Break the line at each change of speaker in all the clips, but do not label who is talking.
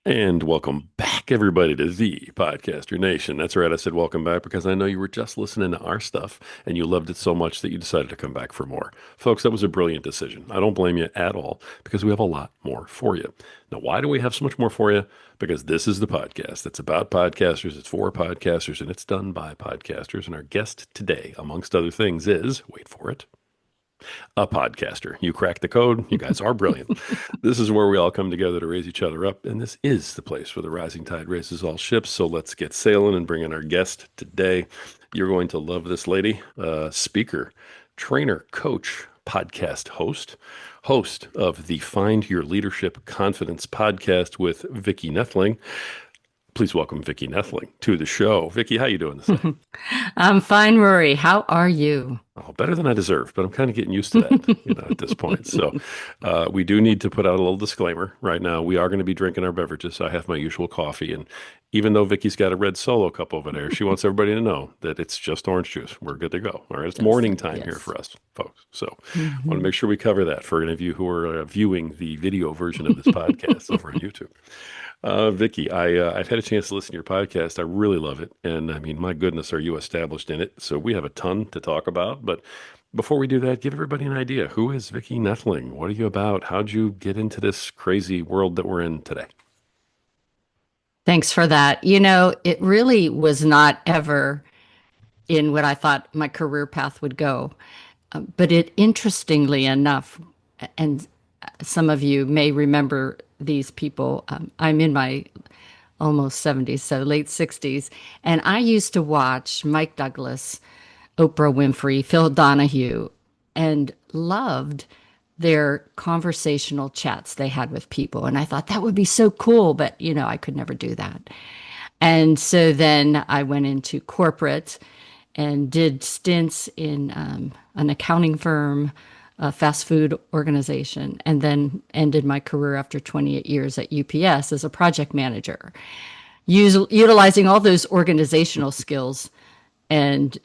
And welcome back, everybody, to the Podcaster Nation. That's right. I said welcome back because I know you were just listening to our stuff and you loved it so much that you decided to come back for more. Folks, that was a brilliant decision. I don't blame you at all because we have a lot more for you. Now, why do we have so much more for you? Because this is the podcast. It's about podcasters, it's for podcasters, and it's done by podcasters. And our guest today, amongst other things, is wait for it, a podcaster. You cracked the code. You guys are brilliant. This is where we all come together to raise each other up, and this is the place where the rising tide raises all ships. So let's get sailing and bring in our guest today. You're going to love this lady, speaker, trainer, coach, podcast host of the Find Your Leadership Confidence podcast with Vicki Noethling. Please welcome Vicki Noethling to the show. Vicki, how you doing this day?
I'm fine, Rory. How are you?
Oh, better than I deserve, but I'm kind of getting used to that, at this point. So we do need to put out a little disclaimer right now. We are going to be drinking our beverages. I have my usual coffee, and even though Vicky's got a red Solo cup over there, she wants everybody to know that it's just orange juice. We're good to go. All right, it's
Just,
morning time here
yes.
for us, folks. So I want to
hmm
make sure we cover that for any of you who are viewing the video version of this podcast over on YouTube. Vicky, I've had a chance to listen to your podcast. I really love it, and I mean, my goodness, are you established in it? So we have a ton to talk about. But before we do that, give everybody an idea. Who is Vicki Noethling? What are you about? How'd you get into this crazy world that we're in today?
Thanks for that. It really was not ever in what I thought my career path would go. But it, interestingly enough, and some of you may remember these people, I'm in my almost 70s, so late 60s, and I used to watch Mike Douglas, Oprah Winfrey, Phil Donahue, and loved their conversational chats they had with people. And I thought that would be so cool, but I could never do that. And so then I went into corporate and did stints in an accounting firm, a fast food organization, and then ended my career after 28 years at UPS as a project manager, utilizing all those organizational skills and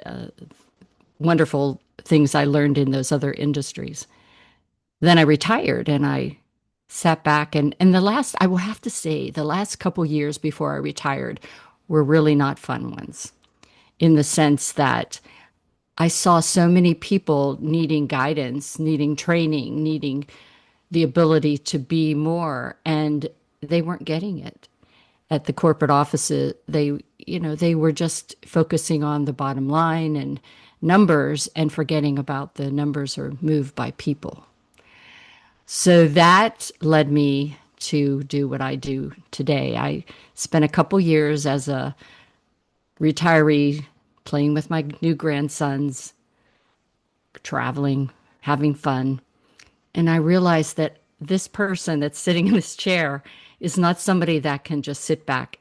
wonderful things I learned in those other industries. Then I retired and I sat back and I will have to say, the last couple years before I retired were really not fun ones in the sense that I saw so many people needing guidance, needing training, needing the ability to be more, and they weren't getting it at the corporate offices. They were just focusing on the bottom line and numbers and forgetting about the numbers are moved by people. So that led me to do what I do today. I spent a couple years as a retiree playing with my new grandsons, traveling, having fun. And I realized that this person that's sitting in this chair is not somebody that can just sit back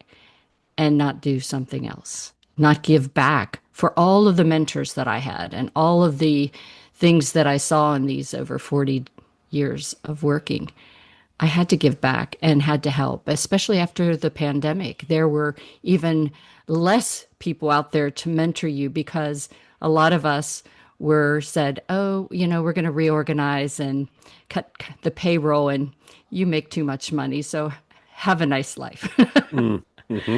and not do something else, not give back for all of the mentors that I had and all of the things that I saw in these over 40 years of working. I had to give back and had to help, especially after the pandemic. There were even less people out there to mentor you because a lot of us were said, oh, we're going to reorganize and cut the payroll and you make too much money. So have a nice life.
Mm-hmm.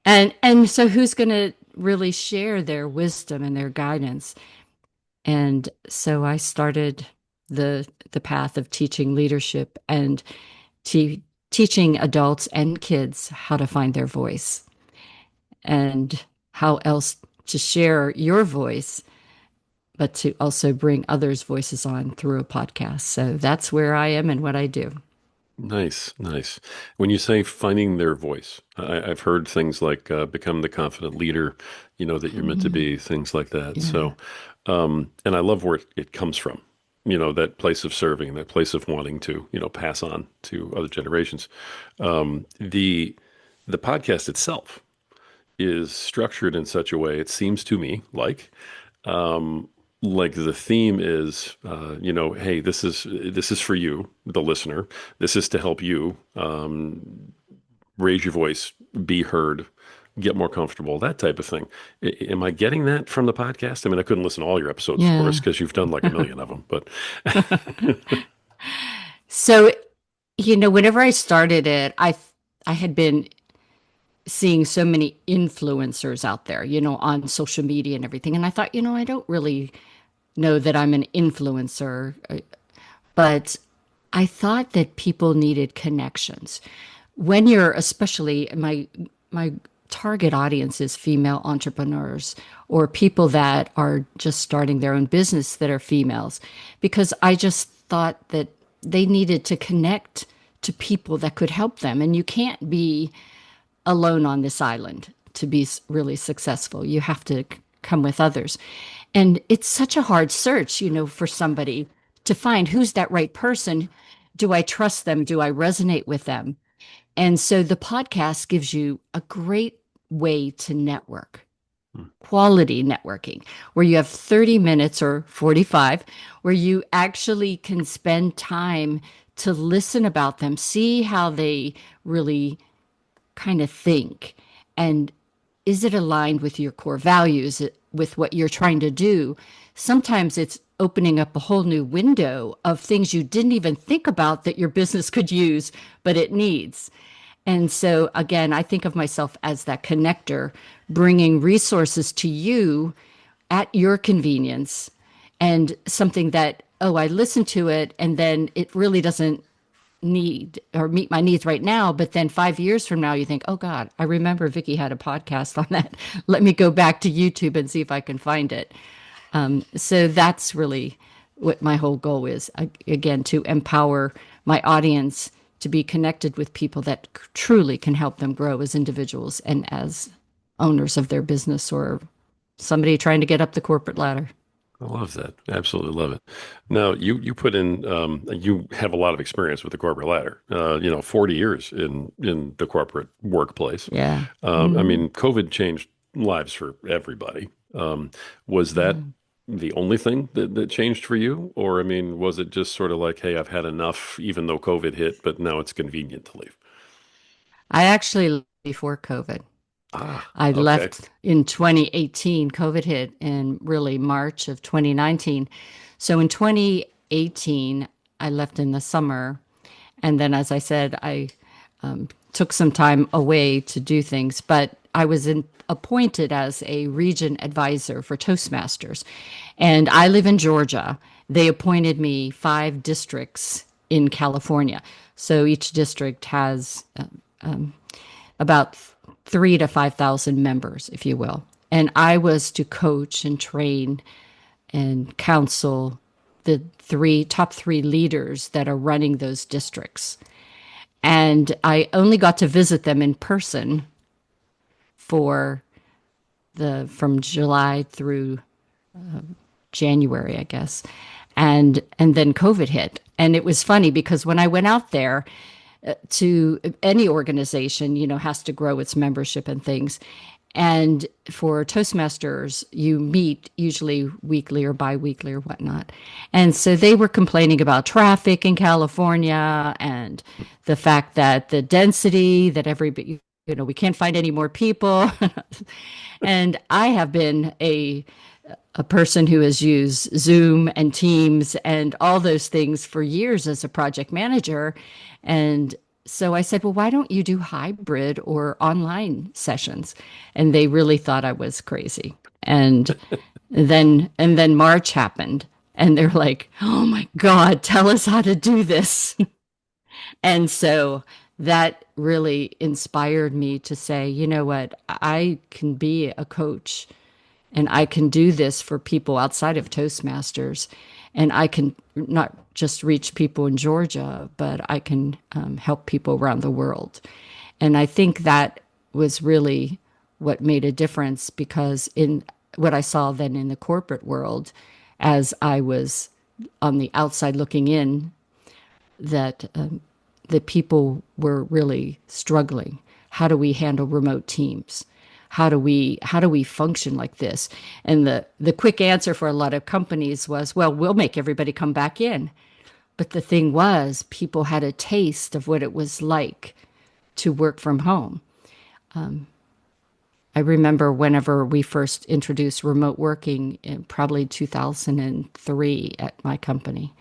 And so who's going to really share their wisdom and their guidance? And so I started the path of teaching leadership and teaching adults and kids how to find their voice and how else to share your voice, but to also bring others' voices on through a podcast. So that's where I am and what I do.
Nice, nice. When you say finding their voice, I've heard things like become the confident leader, that you're meant to
Mm,
be, things like that.
yeah.
So, and I love where it comes from, that place of serving, that place of wanting to, pass on to other generations. The podcast itself is structured in such a way, it seems to me um, like the theme is, hey, this is for you, the listener. This is to help you raise your voice, be heard, get more comfortable, that type of thing. Am I getting that from the podcast? I mean, I couldn't listen to all your episodes, of course,
Yeah.
because you've done like a million of them. But
So, whenever I started it, I I had been seeing so many influencers out there, on social media and everything. And I thought, I don't really know that I'm an influencer, but I thought that people needed connections. When you're, especially my target audience is female entrepreneurs or people that are just starting their own business that are females, because I just thought that they needed to connect to people that could help them. And you can't be alone on this island to be really successful. You have to come with others. And it's such a hard search, for somebody to find who's that right person. Do I trust them? Do I resonate with them? And so the podcast gives you a great way to network,
Hmm.
quality networking, where you have 30 minutes or 45, where you actually can spend time to listen about them, see how they really kind of think. And is it aligned with your core values, with what you're trying to do? Sometimes it's opening up a whole new window of things you didn't even think about that your business could use, but it needs. And so, again, I think of myself as that connector, bringing resources to you at your convenience and something that, oh, I listened to it and then it really doesn't need or meet my needs right now. But then 5 years from now, you think, oh God, I remember Vicki had a podcast on that. Let me go back to YouTube and see if I can find it. So that's really what my whole goal is. Again, to empower my audience to be connected with people that truly can help them grow as individuals and as owners of their business or somebody trying to get up the corporate ladder.
I love that. Absolutely love it. Now, you put in you have a lot of experience with the corporate ladder. 40 years in the corporate workplace.
Yeah.
I
Mm-hmm.
mean, COVID changed lives for everybody. Was that the only thing that changed for you? Or, I mean, was it just sort of like, hey, I've had enough, even though COVID hit, but now it's convenient to leave?
I actually, before COVID,
Ah,
I
okay.
left in 2018. COVID hit in really March of 2019. So in 2018, I left in the summer. And then, as I said, I took some time away to do things, but I was appointed as a region advisor for Toastmasters. And I live in Georgia. They appointed me 5 districts in California. So each district has about 3 to 5,000 members, if you will. And I was to coach and train and counsel the top three leaders that are running those districts. And I only got to visit them in person for from July through January, I guess. And then COVID hit. And it was funny because when I went out there, to any organization, has to grow its membership and things. And for Toastmasters, you meet usually weekly or biweekly or whatnot. And so they were complaining about traffic in California and the fact that the density that everybody, we can't find any more people. And I have been a person who has used Zoom and Teams and all those things for years as a project manager. And so I said, well, why don't you do hybrid or online sessions? And they really thought I was crazy. And then March happened and they're like, oh my God, tell us how to do this. And so that really inspired me to say, you know what, I can be a coach and I can do this for people outside of Toastmasters. And I can not just reach people in Georgia, but I can help people around the world. And I think that was really what made a difference because in what I saw then in the corporate world, as I was on the outside looking in, that the people were really struggling. How do we handle remote teams? How do we function like this? And the quick answer for a lot of companies was, well, we'll make everybody come back in. But the thing was, people had a taste of what it was like to work from home. I remember whenever we first introduced remote working in probably 2003 at my company.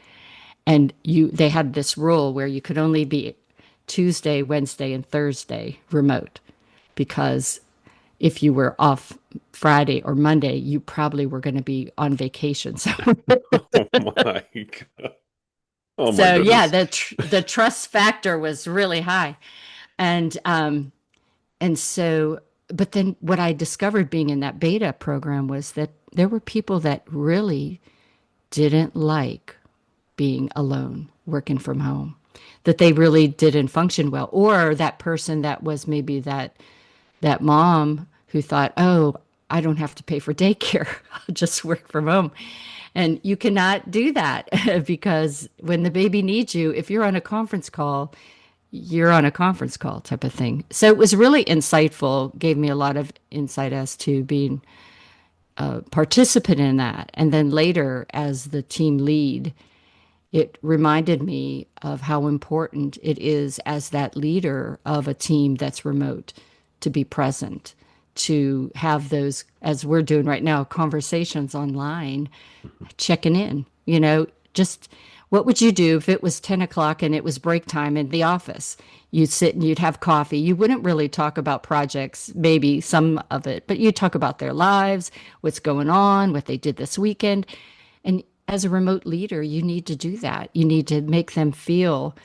And they had this rule where you could only be Tuesday, Wednesday, and Thursday remote because if you were off Friday or Monday, you probably were going to be on vacation. So,
Oh my God. Oh my
so yeah,
goodness.
the trust factor was really high, and so, but then what I discovered being in that beta program was that there were people that really didn't like being alone, working from home, that they really didn't function well, or that person that was maybe that mom who thought, oh, I don't have to pay for daycare. I'll just work from home. And you cannot do that because when the baby needs you, if you're on a conference call, you're on a conference call type of thing. So it was really insightful, gave me a lot of insight as to being a participant in that. And then later, as the team lead, it reminded me of how important it is as that leader of a team that's remote to be present, to have those, as we're doing right now, conversations online, checking in, just what would you do if it was 10 o'clock and it was break time in the office? You'd sit and you'd have coffee. You wouldn't really talk about projects, maybe some of it, but you'd talk about their lives, what's going on, what they did this weekend. And as a remote leader, you need to do that. You need to make them feel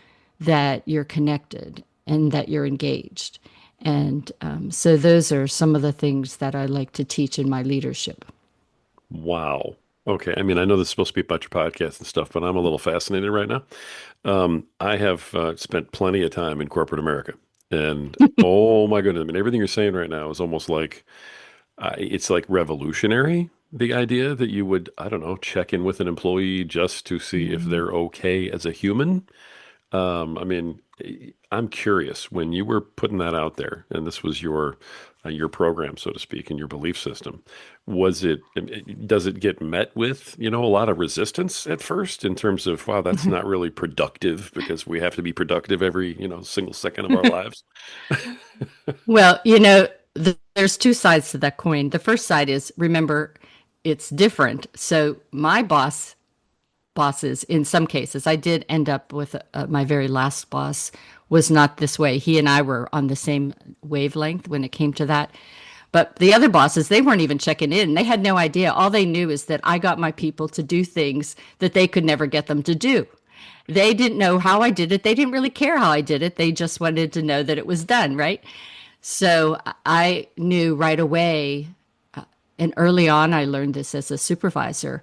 that you're connected and that you're engaged. And so those are some of the things that I like to teach in my leadership.
Wow. Okay. I mean, I know this is supposed to be about your podcast and stuff, but I'm a little fascinated right now. I have spent plenty of time in corporate America. And oh my goodness, I mean, everything you're saying right now is almost like it's like revolutionary. The idea that you would, I don't know, check in with an employee just to see if
Mm.
they're okay as a human. I mean, I'm curious when you were putting that out there, and this was your program, so to speak, and your belief system. Was it, does it get met with, a lot of resistance at first in terms of, wow, that's not really productive because we have to be productive every, single second of our lives?
Well, there's two sides to that coin. The first side is remember, it's different. So my bosses, in some cases, I did end up with my very last boss was not this way. He and I were on the same wavelength when it came to that. But the other bosses, they weren't even checking in. They had no idea. All they knew is that I got my people to do things that they could never get them to do. They didn't know how I did it. They didn't really care how I did it. They just wanted to know that it was done, right? So I knew right away, and early on, I learned this as a supervisor,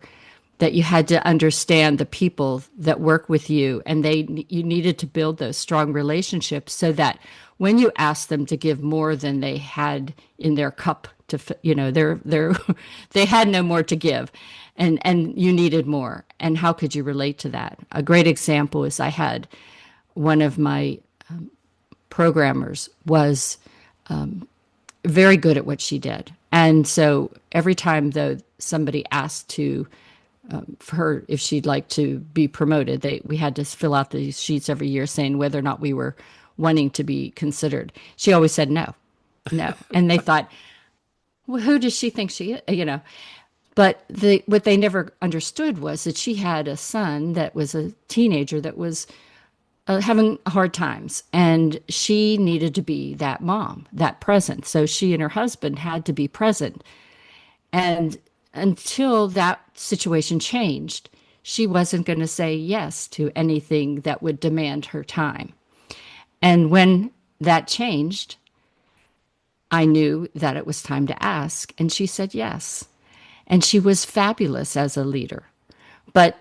that you had to understand the people that work with you, and you needed to build those strong relationships so that when you asked them to give more than they had in their cup to, they're they had no more to give, and you needed more. And how could you relate to that? A great example is I had one of my programmers was very good at what she did. And so every time though somebody asked to for her if she'd like to be promoted, we had to fill out these sheets every year saying whether or not we were wanting to be considered. She always said no, no, and they thought, well, who does she think she is? But what they never understood was that she had a son that was a teenager that was having hard times, and she needed to be that mom, that present. So she and her husband had to be present. And until that situation changed, she wasn't going to say yes to anything that would demand her time. And when that changed, I knew that it was time to ask, and she said yes. And she was fabulous as a leader. But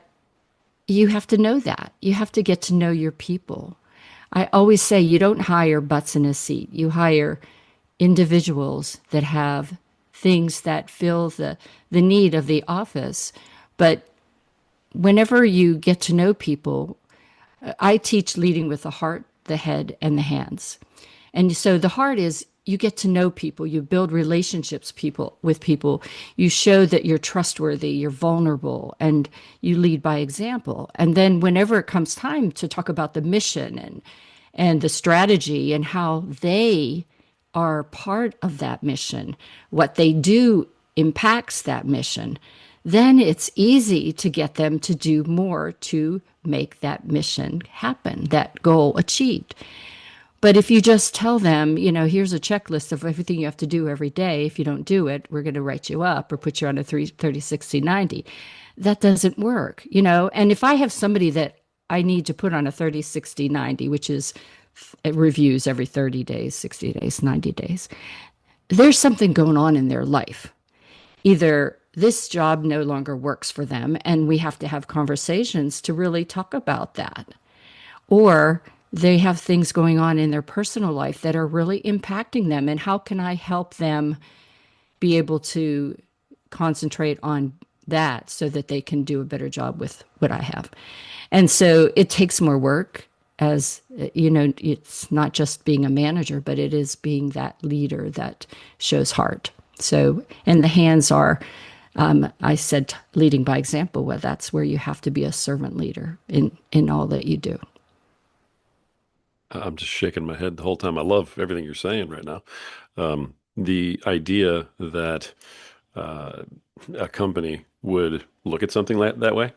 you have to know that. You have to get to know your people. I always say you don't hire butts in a seat. You hire individuals that have things that fill the need of the office. But whenever you get to know people, I teach leading with the heart, the head, and the hands. And so the heart is you get to know people, you build relationships with people, you show that you're trustworthy, you're vulnerable, and you lead by example. And then whenever it comes time to talk about the mission and the strategy and how they are part of that mission, what they do impacts that mission, then it's easy to get them to do more to make that mission happen, that goal achieved. But if you just tell them, here's a checklist of everything you have to do every day. If you don't do it, we're going to write you up or put you on a 30, 60, 90. That doesn't work. And if I have somebody that I need to put on a 30, 60, 90, which is reviews every 30 days, 60 days, 90 days, there's something going on in their life. Either this job no longer works for them, and we have to have conversations to really talk about that, or they have things going on in their personal life that are really impacting them. And how can I help them be able to concentrate on that so that they can do a better job with what I have? And so it takes more work. As it's not just being a manager, but it is being that leader that shows heart. So, and the hands are, I said, leading by example. Well, that's where you have to be a servant leader in all that you do.
I'm just shaking my head the whole time. I love everything you're saying right now. The idea that uh, a company would look at something that way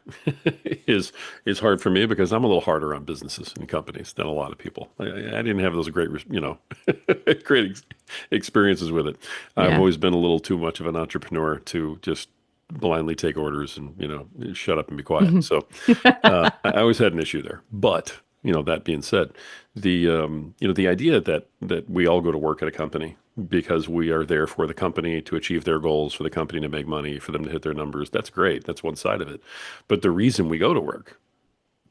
is is hard for me because I'm a little harder on businesses and companies than a lot of people. I didn't have those great, great experiences with it. I've
Yeah.
always been a little too much of an entrepreneur to just blindly take orders and shut up and be quiet. So I always had an issue there. But that being said, the idea that we all go to work at a company because we are there for the company to achieve their goals, for the company to make money, for them to hit their numbers, that's great. That's one side of it. But the reason we go to work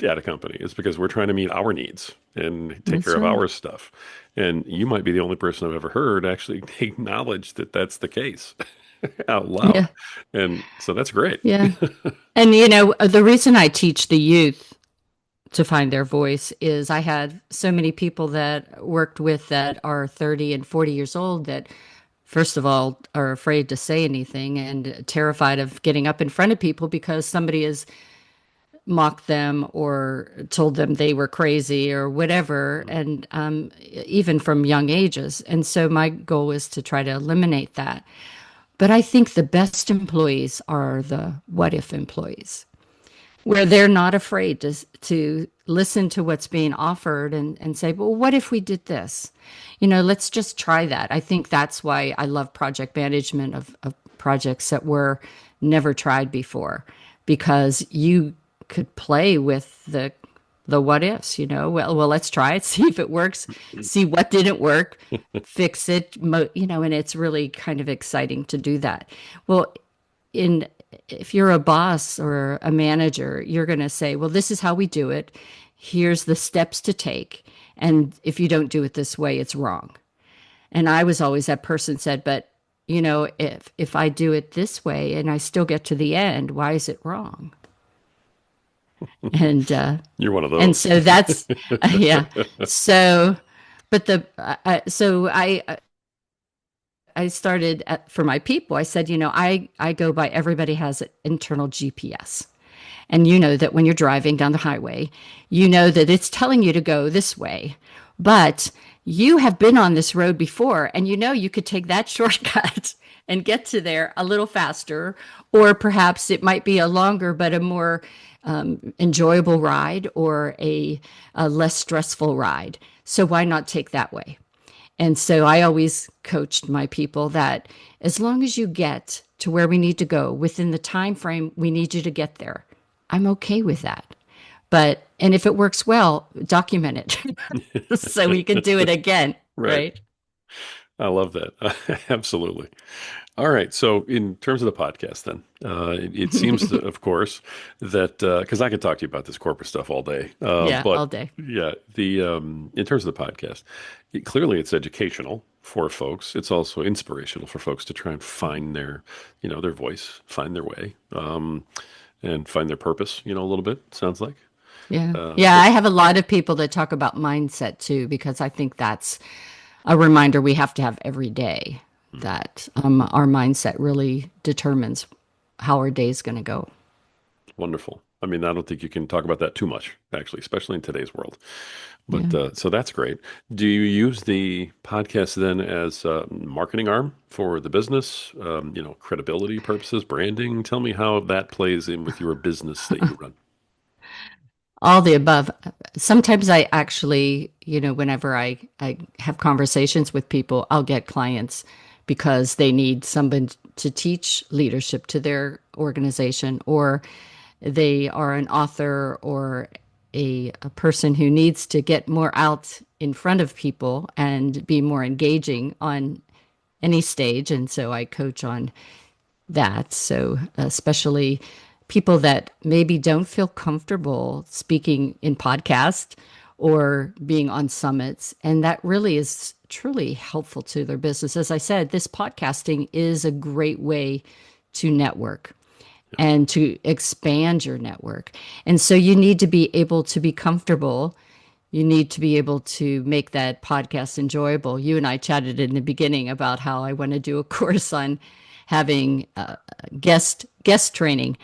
at a company is because we're trying to meet our needs and take care
That's
of
right.
our stuff. And you might be the only person I've ever heard actually acknowledge that that's the case out loud.
Yeah.
And so that's great.
Yeah. And the reason I teach the youth to find their voice is I had so many people that worked with that are 30 and 40 years old that, first of all, are afraid to say anything and terrified of getting up in front of people because somebody has mocked them or told them they were crazy or whatever, and even from young ages. And so my goal is to try to eliminate that. But I think the best employees are the what if employees, where they're not afraid to listen to what's being offered and say, well, what if we did this? Let's just try that. I think that's why I love project management of projects that were never tried before, because you could play with the what ifs, well, let's try it, see if it works, see what didn't work, fix it, and it's really kind of exciting to do that. Well, in if you're a boss or a manager, you're going to say, well, this is how we do it. Here's the steps to take. And if you don't do it this way, it's wrong. And I was always that person said, but if I do it this way and I still get to the end, why is it wrong? And
You're one of
and
those.
so that's yeah. So, but I started for my people. I said, I go by everybody has an internal GPS. And you know that when you're driving down the highway, you know that it's telling you to go this way. But you have been on this road before, and you could take that shortcut and get to there a little faster, or perhaps it might be a longer but a more enjoyable ride, or a less stressful ride. So why not take that way? And so I always coached my people that as long as you get to where we need to go within the time frame we need you to get there, I'm okay with that. And if it works well, document it so we can do it again,
Right.
right?
I love that. Absolutely. All right. So, in terms of the podcast, then, it seems, to, of course, that because I could talk to you about this corporate stuff all day,
Yeah, all
but
day.
yeah, the in terms of the podcast, clearly it's educational for folks. It's also inspirational for folks to try and find their voice, find their way, and find their purpose. A little bit. Sounds like.
Yeah.
Uh,
Yeah,
so,
I have a lot of people that talk about mindset too, because I think that's a reminder we have to have every day, that our mindset really determines how our day is going to go.
wonderful. I mean, I don't think you can talk about that too much, actually, especially in today's world. But
Yeah.
so that's great. Do you use the podcast then as a marketing arm for the business? Credibility purposes, branding. Tell me how that plays in with your business that you run.
All the above. Sometimes I actually, whenever I have conversations with people, I'll get clients because they need someone to teach leadership to their organization, or they are an author or a person who needs to get more out in front of people and be more engaging on any stage. And so I coach on that. So, especially people that maybe don't feel comfortable speaking in podcast or being on summits. And that really is truly helpful to their business. As I said, this podcasting is a great way to network and to expand your network. And so you need to be able to be comfortable. You need to be able to make that podcast enjoyable. You and I chatted in the beginning about how I want to do a course on having guest training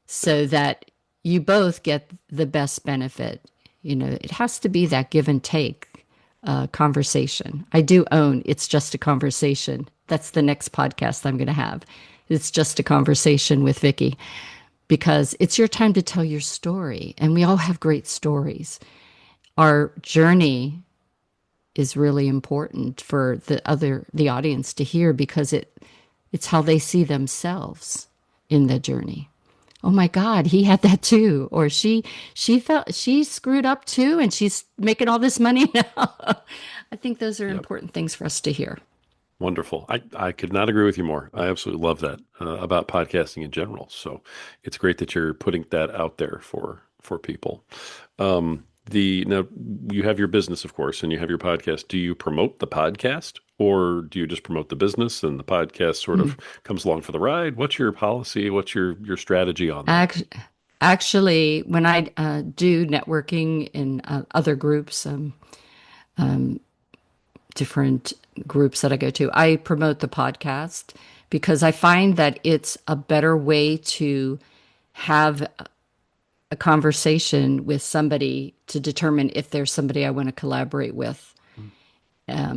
so that you both get the best benefit. It has to be that give and take conversation. I do own It's Just a Conversation. That's the next podcast I'm going to have. It's Just a Conversation with Vicki, because it's your time to tell your story. And we all have great stories. Our journey is really important for the audience to hear, because it's how they see themselves in the journey. Oh my God, he had that too. Or she screwed up too, and she's making all this money now. I think those are
Yep.
important things for us to hear.
Wonderful. I could not agree with you more. I absolutely love that about podcasting in general. So it's great that you're putting that out there for people. Now you have your business, of course, and you have your podcast. Do you promote the podcast, or do you just promote the business and the podcast sort of comes along for the ride? What's your policy? What's your strategy on that?
Act- Actually, when I do networking in other groups, different groups that I go to, I promote the podcast because I find that it's a better way to have a conversation with somebody to determine if there's somebody I want to collaborate with,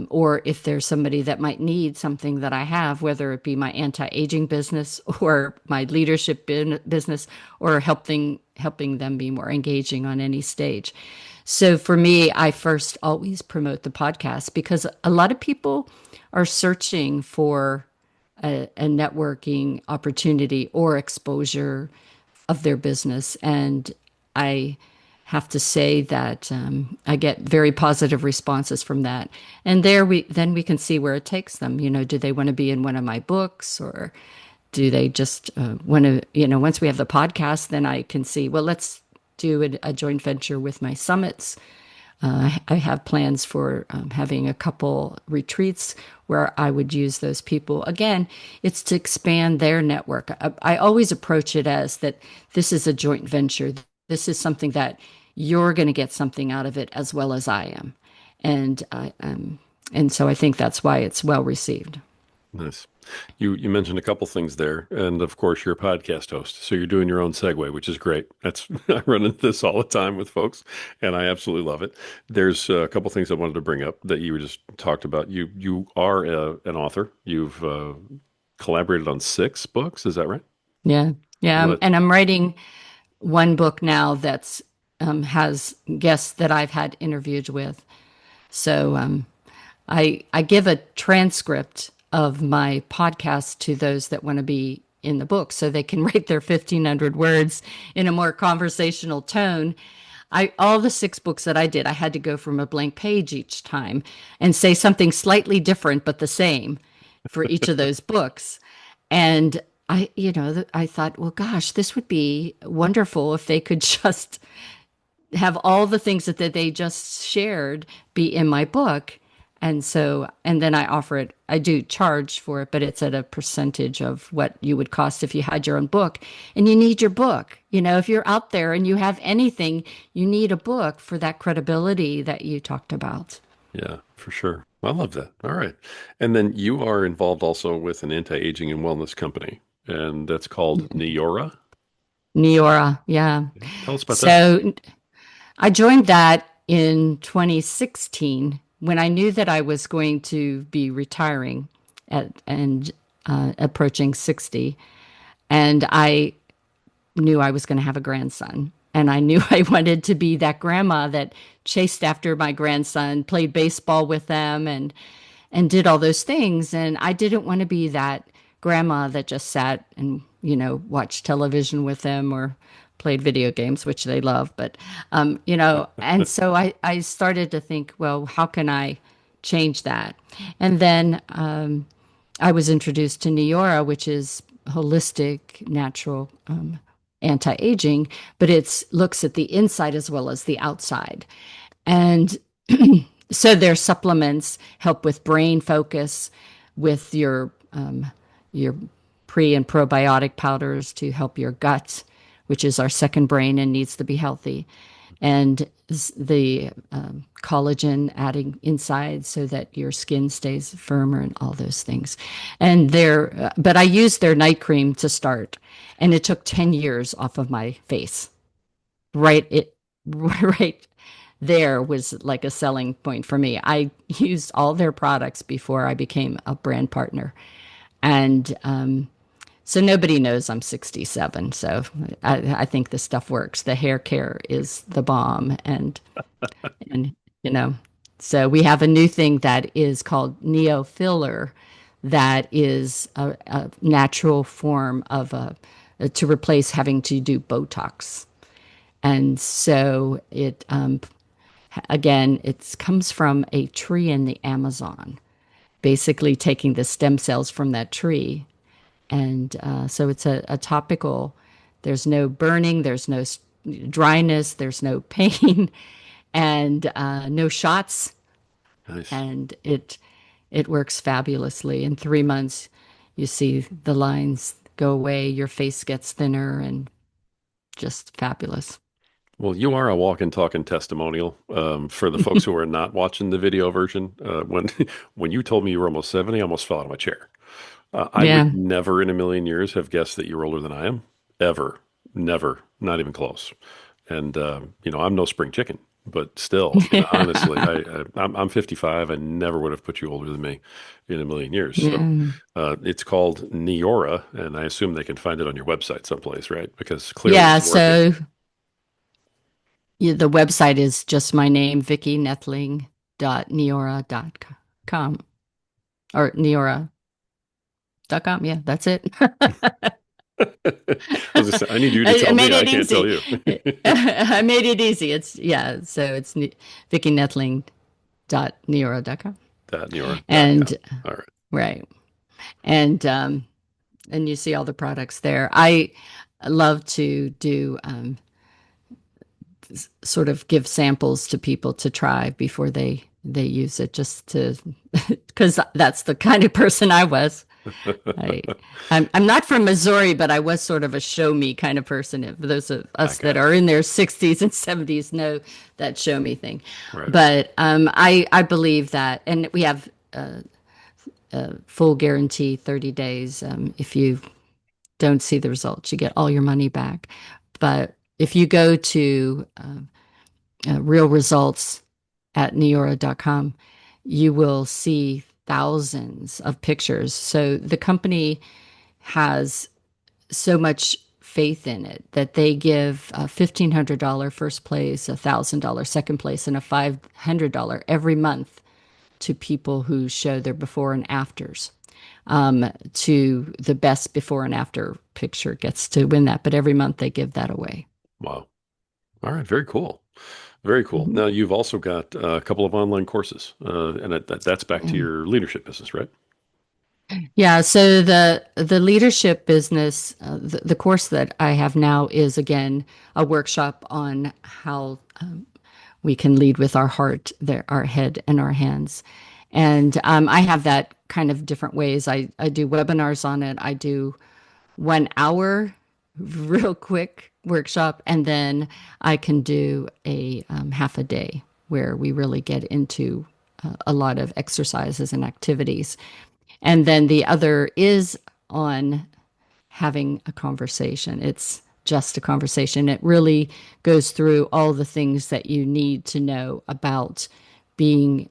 or if there's somebody that might need something that I have, whether it be my anti-aging business or my leadership business, or helping them be more engaging on any stage. So for me, I first always promote the podcast because a lot of people are searching for a networking opportunity or exposure of their business. And I have to say that I get very positive responses from that. And then we can see where it takes them. Do they want to be in one of my books, or do they just want to, once we have the podcast, then I can see, well, let's do a joint venture with my summits. I have plans for having a couple retreats where I would use those people. Again, it's to expand their network. I always approach it as that this is a joint venture. This is something that you're going to get something out of it as well as I am. And and so I think that's why it's well received.
Nice. You mentioned a couple things there, and of course you're a podcast host, so you're doing your own segue, which is great. That's I run into this all the time with folks, and I absolutely love it. There's a couple things I wanted to bring up that you just talked about. You are an author. You've collaborated on 6 books. Is that right?
Yeah. Yeah.
What?
And I'm writing one book now that's has guests that I've had interviews with. So I give a transcript of my podcast to those that want to be in the book, so they can write their 1,500 words in a more conversational tone. All the 6 books that I did, I had to go from a blank page each time and say something slightly different but the same for each of those books. And I thought, well, gosh, this would be wonderful if they could just have all the things that they just shared be in my book. And so, and then I do charge for it, but it's at a percentage of what you would cost if you had your own book. And you need your book. If you're out there and you have anything, you need a book for that credibility that you talked about.
Yeah, for sure. I love that. All right. And then you are involved also with an anti-aging and wellness company, and that's called Neora.
Neora, yeah.
Tell us about that.
So I joined that in 2016 when I knew that I was going to be retiring and approaching 60. And I knew I was going to have a grandson. And I knew I wanted to be that grandma that chased after my grandson, played baseball with them, and did all those things. And I didn't want to be that grandma that just sat and, watched television with them or played video games, which they love. But, and so I started to think, well, how can I change that? And then I was introduced to Neora, which is holistic, natural anti-aging, but it looks at the inside as well as the outside. And so their supplements help with brain focus, with your pre and probiotic powders to help your gut, which is our second brain and needs to be healthy, and the collagen adding inside so that your skin stays firmer and all those things. And but I used their night cream to start, and it took 10 years off of my face. Right, right there was like a selling point for me. I used all their products before I became a brand partner. And so nobody knows I'm 67. So I think this stuff works. The hair care is the bomb. And, you know, so we have a new thing that is called Neo Filler, that is a natural form of to replace having to do Botox. And so again, it comes from a tree in the Amazon, basically taking the stem cells from that tree. And so it's a topical, there's no burning, there's no dryness, there's no pain, and no shots.
Nice.
And it works fabulously. In 3 months, you see the lines go away, your face gets thinner, and just fabulous.
Well, you are a walking, talking testimonial. For the folks who are not watching the video version, when when you told me you were almost 70, I almost fell out of my chair. I would
Yeah.
never in a million years have guessed that you're older than I am. Ever. Never. Not even close. And I'm no spring chicken, but still, honestly, I'm 55. I never would have put you older than me in a million years. So
Yeah.
it's called Neora, and I assume they can find it on your website someplace, right? Because clearly
Yeah.
it's working.
So the website is just my name, Vicki Neethling dot Neora.com or Neora.com. Yeah, that's it.
I was just saying, I need you to
I
tell me.
made
I
it
can't tell
easy.
you.
I made it easy. So it's Vicki Neethling dot Neora.com.
Neora.com.
And
All right.
right. And and you see all the products there. I love to do sort of give samples to people to try before they use it, just to because that's the kind of person I was. I I'm not from Missouri, but I was sort of a show me kind of person. If those of
I
us that
got
are
you.
in their 60s and 70s know that show me thing.
Right on.
But I believe that, and we have full guarantee 30 days. If you don't see the results, you get all your money back. But if you go to real results at Neora.com, you will see thousands of pictures. So the company has so much faith in it that they give a $1,500 first place, a $1,000 second place, and a $500 every month to people who show their before and afters. To the best before and after picture gets to win that, but every month they give that away.
Wow. All right. Very cool. Very cool.
Mhm.
Now, you've also got a couple of online courses, and that's back to
Yeah.
your leadership business, right?
Yeah, so the leadership business, the course that I have now is again a workshop on how we can lead with our heart, our head, and our hands. And I have that kind of different ways. I do webinars on it. I do 1 hour, real quick workshop, and then I can do a half a day where we really get into a lot of exercises and activities. And then the other is on having a conversation. It's just a conversation. It really goes through all the things that you need to know about being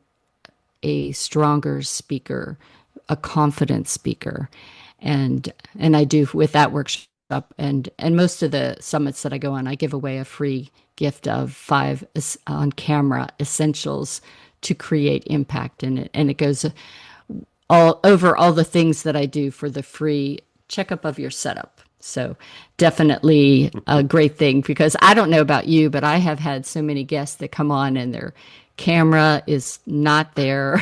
a stronger speaker, a confident speaker. And I do with that workshop and most of the summits that I go on, I give away a free gift of five on camera essentials to create impact in it, and it goes all over all the things that I do for the free checkup of your setup. So definitely a great thing because I don't know about you, but I have had so many guests that come on and their camera is not there.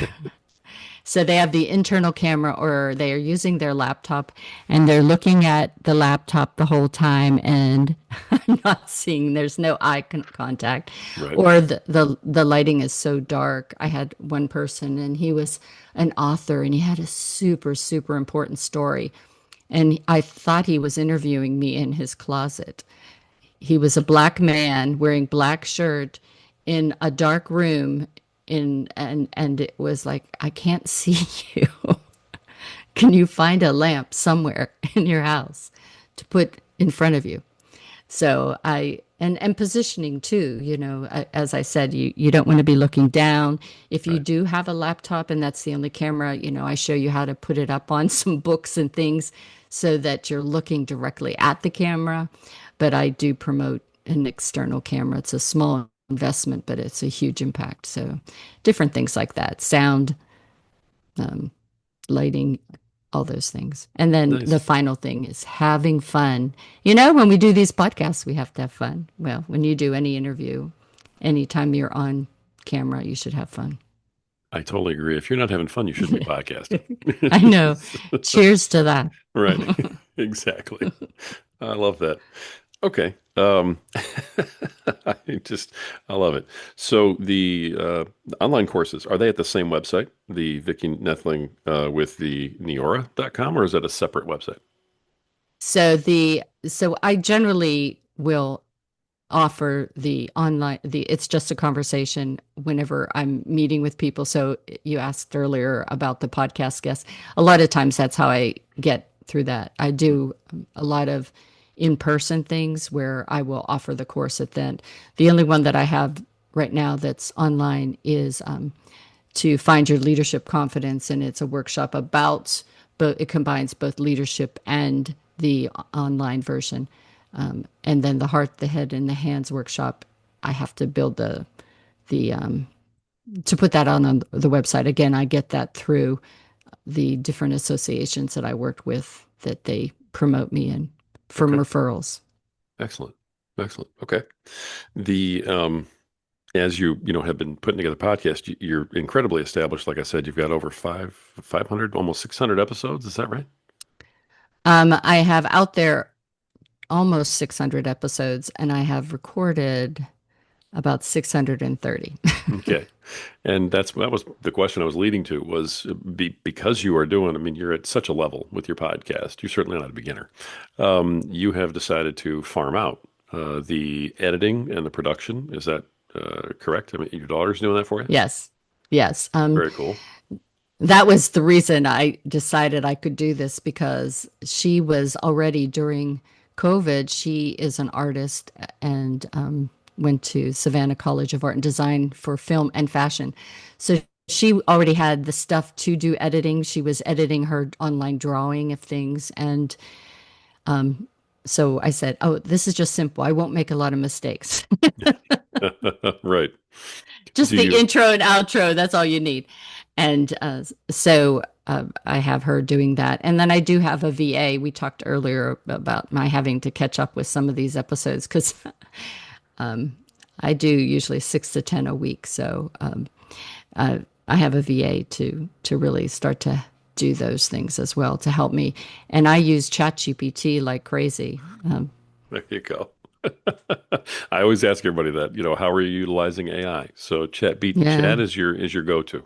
So they have the internal camera or they are using their laptop and they're looking at the laptop the whole time and I'm not seeing, there's no contact
Right.
or the lighting is so dark. I had one person and he was an author and he had a super, super important story. And I thought he was interviewing me in his closet. He was a black man wearing black shirt in a dark room in and it was like I can't see you. Can you find a lamp somewhere in your house to put in front of you? So I and positioning too, as I said, you don't want to be looking down. If you
Right.
do have a laptop and that's the only camera, I show you how to put it up on some books and things so that you're looking directly at the camera. But I do promote an external camera. It's a small investment, but it's a huge impact. So different things like that, sound, lighting, all those things. And then the
Nice.
final thing is having fun. When we do these podcasts, we have to have fun. Well, when you do any interview, anytime you're on camera, you should have fun.
I totally agree. If you're not having fun, you shouldn't be podcasting.
I know. Cheers to that.
Right. Exactly. I love that. Okay. I just, I love it. So the online courses, are they at the same website, the Vicki Noethling with the Neora.com, or is that a separate website?
So I generally will offer the online the it's just a conversation whenever I'm meeting with people. So you asked earlier about the podcast guests. A lot of times that's how I get through that. I do a lot of in-person things where I will offer the course at the end. The only one that I have right now that's online is to find your leadership confidence, and it's a workshop about but it combines both leadership and the online version. And then the heart, the head, and the hands workshop, I have to build the to put that on the website. Again, I get that through the different associations that I worked with that they promote me in from
Okay.
referrals.
Excellent. Excellent. Okay. The as you have been putting together podcasts, you're incredibly established. Like I said, you've got over 500, almost 600 episodes. Is that right?
I have out there almost 600 episodes, and I have recorded about 630.
Okay. And that was the question I was leading to was because you are doing, I mean, you're at such a level with your podcast. You're certainly not a beginner. You have decided to farm out the editing and the production. Is that correct? I mean, your daughter's doing that for you?
Yes. Yes.
Very cool.
That was the reason I decided I could do this because she was already during COVID. She is an artist and went to Savannah College of Art and Design for film and fashion. So she already had the stuff to do editing. She was editing her online drawing of things. And so I said, oh, this is just simple. I won't make a lot of mistakes.
Right.
Just
Do
the
you?
intro and outro. That's all you need. And so I have her doing that. And then I do have a VA. We talked earlier about my having to catch up with some of these episodes because I do usually 6 to 10 a week. So I have a VA to really start to do those things as well to help me. And I use ChatGPT like crazy.
There you go. I always ask everybody that, how are you utilizing AI? So
Yeah.
chat is your go-to.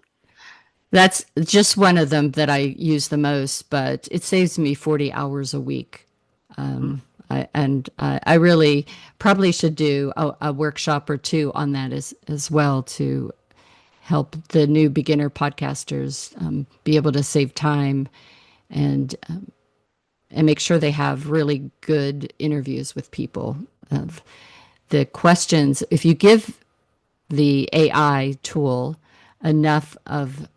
That's just one of them that I use the most, but it saves me 40 hours a week.
Hmm.
I really probably should do a workshop or two on that as well to help the new beginner podcasters be able to save time and and make sure they have really good interviews with people. Of the questions, if you give the AI tool enough of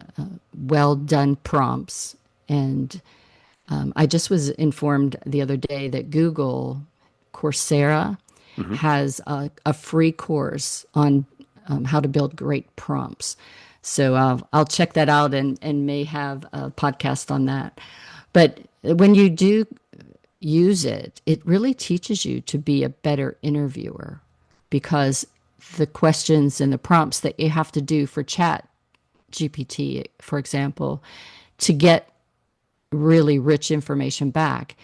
well done prompts and I just was informed the other day that Google Coursera
Hmm.
has a free course on how to build great prompts. So I'll check that out and may have a podcast on that. But when you do use it, it really teaches you to be a better interviewer because the questions and the prompts that you have to do for chat GPT, for example, to get really rich information back,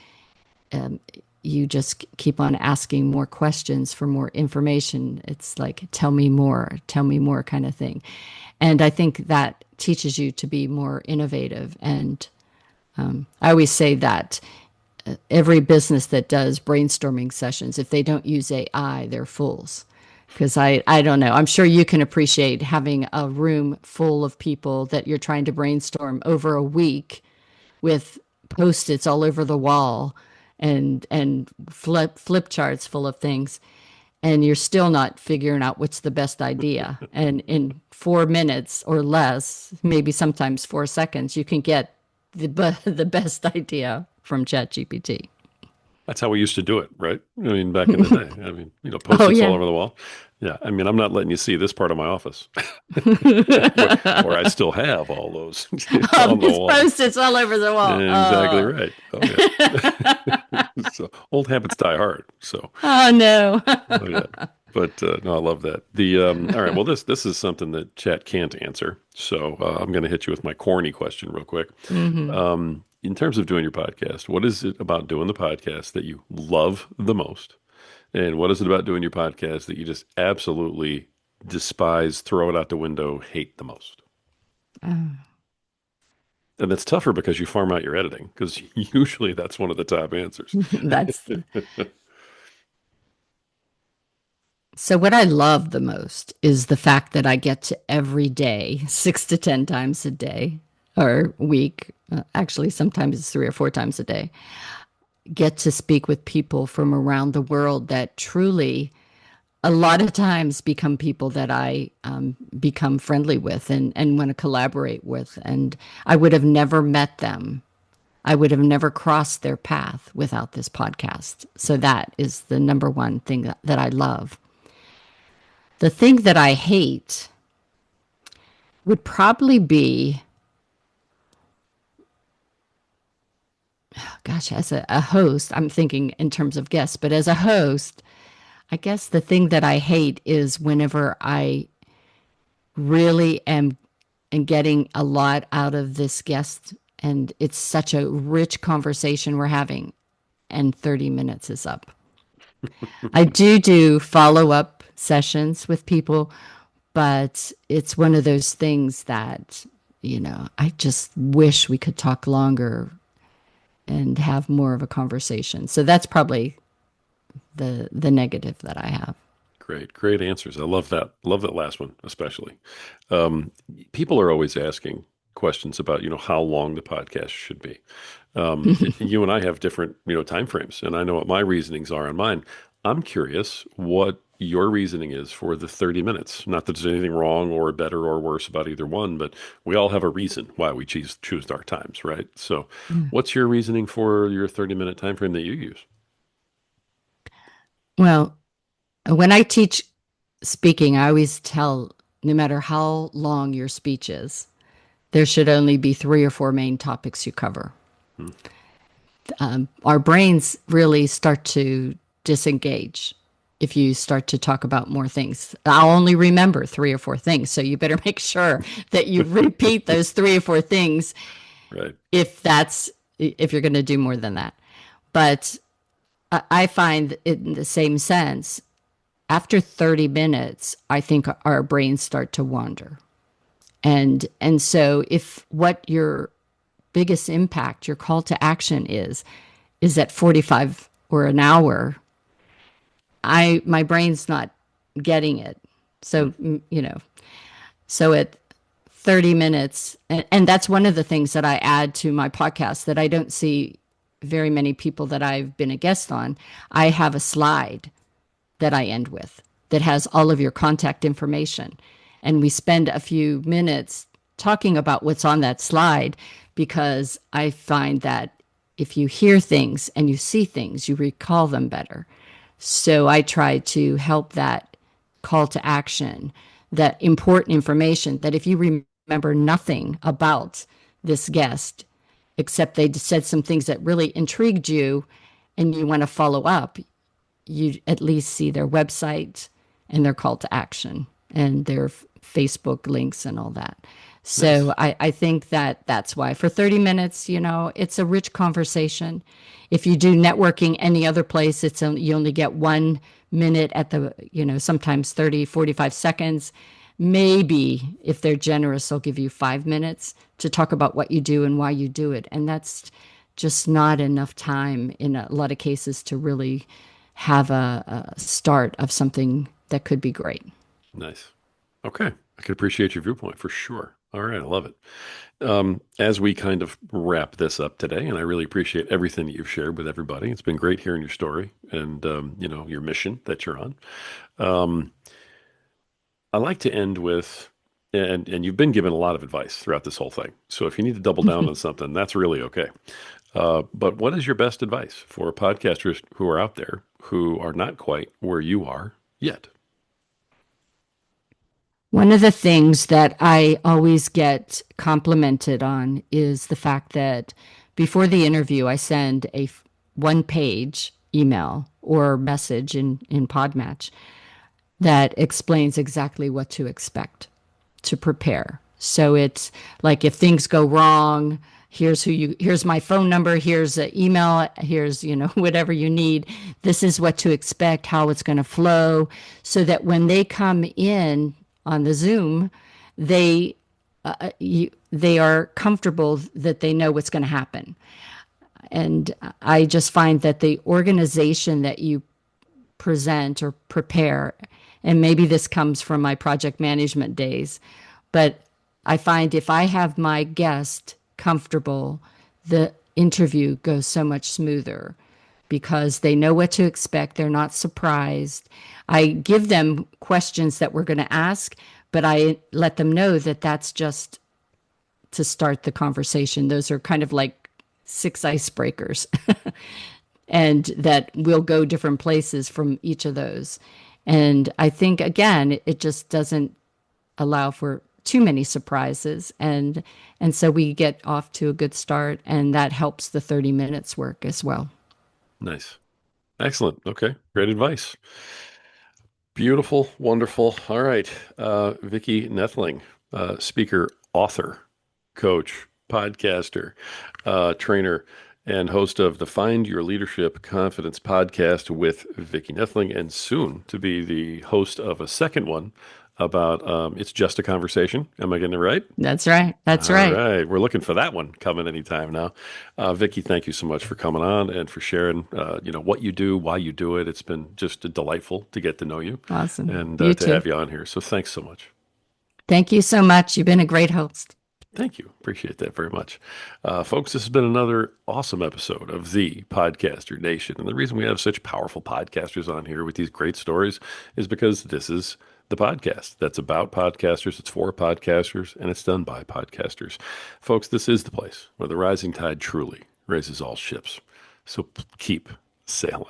you just keep on asking more questions for more information. It's like, tell me more kind of thing. And I think that teaches you to be more innovative. And I always say that every business that does brainstorming sessions, if they don't use AI, they're fools. Because I don't know. I'm sure you can appreciate having a room full of people that you're trying to brainstorm over a week with post-its all over the wall and flip charts full of things, and you're still not figuring out what's the best idea. And in 4 minutes or less, maybe sometimes 4 seconds, you can get the best idea from ChatGPT.
That's how we used to do it, right? I mean, back in the day. I mean,
Oh
post-its all
yeah.
over the wall. Yeah. I mean, I'm not letting you see this part of my office where I still have all those
Oh,
on the
there's
wall.
post-its all over the wall.
Exactly
Oh.
right. Oh yeah. So old habits die hard. So
Oh no.
oh yeah. But no, I love that. The all right. Well, this is something that chat can't answer. So I'm going to hit you with my corny question real quick.
Hmm.
In terms of doing your podcast, what is it about doing the podcast that you love the most? And what is it about doing your podcast that you just absolutely despise, throw it out the window, hate the most? And that's tougher because you farm out your editing, because usually that's one of the top answers.
That's So what I love the most is the fact that I get to every day, 6 to 10 times a day or week, actually sometimes it's 3 or 4 times a day, get to speak with people from around the world that truly a lot of times become people that I become friendly with and want to collaborate with. And I would have never met them. I would have never crossed their path without this podcast. So that is the number one thing that I love. The thing that I hate would probably be, gosh, as a host, I'm thinking in terms of guests, but as a host, I guess the thing that I hate is whenever I really am and getting a lot out of this guest and it's such a rich conversation we're having and 30 minutes is up. I do follow up sessions with people, but it's one of those things that, I just wish we could talk longer and have more of a conversation. So that's probably the negative that I have.
Great, great answers. I love that. Love that last one, especially. Um, People are always asking questions about, how long the podcast should be. You and I have different, time frames, and I know what my reasonings are on mine. I'm curious what your reasoning is for the 30 minutes. Not that there's anything wrong or better or worse about either one, but we all have a reason why we choose our times, right? So, what's your reasoning for your 30-minute time frame that you use?
Well, when I teach speaking, I always tell no matter how long your speech is, there should only be 3 or 4 main topics you cover.
Hmm.
Our brains really start to disengage if you start to talk about more things. I'll only remember 3 or 4 things. So you better make sure that you repeat those 3 or 4 things
Right.
if you're going to do more than that. But I find in the same sense, after 30 minutes, I think our brains start to wander. And so if what your biggest impact, your call to action is at 45 or an hour, my brain's not getting it.
Hmm.
So, so at 30 minutes, and that's one of the things that I add to my podcast that I don't see very many people that I've been a guest on. I have a slide that I end with that has all of your contact information. And we spend a few minutes talking about what's on that slide because I find that if you hear things and you see things, you recall them better. So I try to help that call to action, that important information that if you remember nothing about this guest, except they said some things that really intrigued you and you want to follow up, you at least see their website and their call to action and their Facebook links and all that. So
Nice.
I think that that's why for 30 minutes, it's a rich conversation. If you do networking any other place, you only get 1 minute at the, sometimes 30, 45 seconds. Maybe if they're generous, they'll give you 5 minutes to talk about what you do and why you do it. And that's just not enough time in a lot of cases to really have a start of something that could be great.
Nice. Okay. I can appreciate your viewpoint for sure. All right. I love it. As we kind of wrap this up today, and I really appreciate everything that you've shared with everybody. It's been great hearing your story and, your mission that you're on. Um, I like to end with, and you've been given a lot of advice throughout this whole thing. So if you need to double down on something, that's really okay. But what is your best advice for podcasters who are out there who are not quite where you are yet?
One of the things that I always get complimented on is the fact that before the interview, I send a 1 page email or message in Podmatch that explains exactly what to expect to prepare. So it's like if things go wrong, here's my phone number, here's an email, here's, whatever you need. This is what to expect, how it's going to flow, so that when they come in on the Zoom, they they are comfortable that they know what's going to happen. And I just find that the organization that you present or prepare, and maybe this comes from my project management days, but I find if I have my guest comfortable, the interview goes so much smoother because they know what to expect. They're not surprised. I give them questions that we're going to ask, but I let them know that that's just to start the conversation. Those are kind of like 6 icebreakers, and that we'll go different places from each of those. And I think, again, it just doesn't allow for too many surprises. And so we get off to a good start, and that helps the 30 minutes work as well.
Nice. Excellent. Okay. Great advice. Beautiful. Wonderful. All right. Vicki Noethling, speaker, author, coach, podcaster, trainer, and host of the Find Your Leadership Confidence podcast with Vicki Noethling, and soon to be the host of a second one about It's Just a Conversation. Am I getting it right?
That's right. That's
All
right.
right. We're looking for that one coming anytime now. Vicki, thank you so much for coming on and for sharing, what you do, why you do it. It's been just delightful to get to know you
Awesome.
and
You
to
too.
have you on here. So thanks so much.
Thank you so much. You've been a great host.
Thank you. Appreciate that very much. Folks, this has been another awesome episode of the Podcaster Nation. And the reason we have such powerful podcasters on here with these great stories is because this is the podcast that's about podcasters, it's for podcasters, and it's done by podcasters. Folks, this is the place where the rising tide truly raises all ships. So keep sailing.